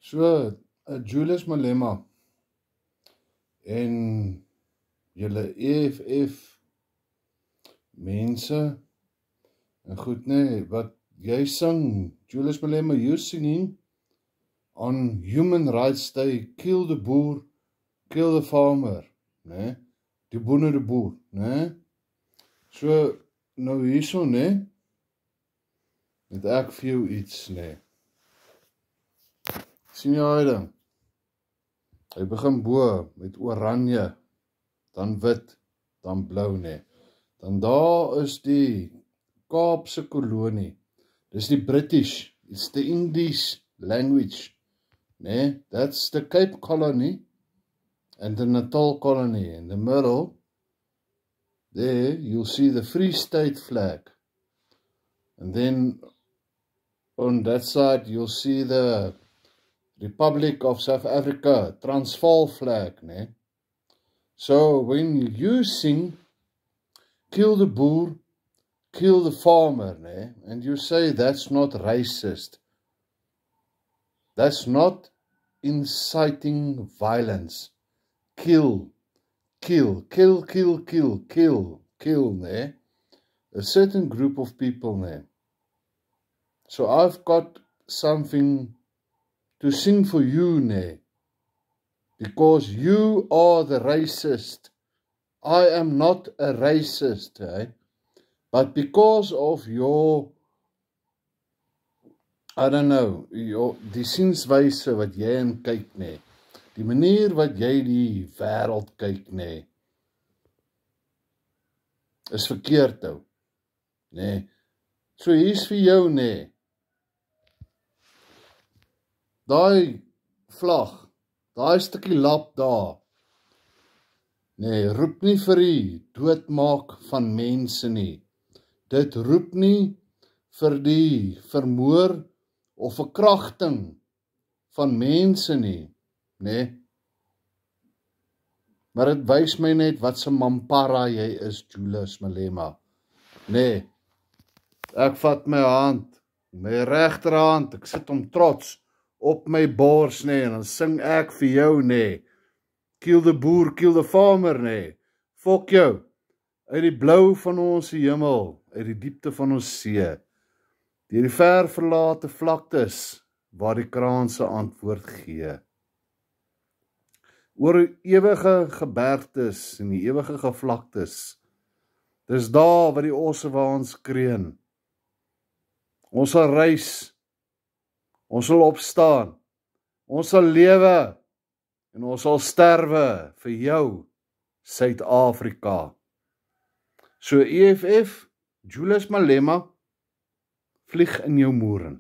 So, Julius Malema en julle EFF mense, en goed nee, wat jy sing, Julius Malema, you singing on Human Rights Day, kill the boer, kill the farmer, nee, die boer die boer, nee. So, nou hierso, nee, het ek vir jou iets, nee. Sien jy hy ding? Hy begin bo met oranje, dan wit, dan blou, nee. Dan daar is die Kaapse kolonie. Dis die British, it's the English language, nee. That's the Cape Colony and the Natal Colony. In the middle, there you'll see the Free State flag. And then on that side you'll see the Republic of South Africa, Transvaal flag, né? So when you sing, kill the boer, kill the farmer, né? And you say that's not racist. That's not inciting violence. Kill, kill, kill, kill, kill, kill, kill, né? A certain group of people, né? So I've got something to sing for you, nee, because you are the racist. I am not a racist, eh? But because of your, I don't know, die sienswyse wat jy in kyk, nee, die manier wat jy die wêreld kyk, nee, is verkeerd, ou, nee. So hier's vir jou, nee. Daai vlag, daai stukkie lap daar, nee, roep nie vir die doodmaak van mense nie. Dit roep nie vir die vermoor of verkrachting van mense nie, nee. Maar dit wys my net wat se mampara jy is, Julius Malema. Nee, ek vat my hand, my regterhand, ek sit hom trots op my bors, nee, en dan sing ek vir jou, nee. Kill the boer, kill the farmer, nee. Fok jou, uit die blou van ons hemel, uit die diepte van ons see, deur die ver verlate vlaktes, waar die kraan se antwoord gee. Oor ewige gebergtes en die ewige vlaktes, dis daar waar die osse waans kreun. Ons sal reis, ons sal opstaan, ons sal lewe, en ons sal sterwe vir jou, Suid-Afrika. So EFF, Julius Malema, vlieg in jou moeren.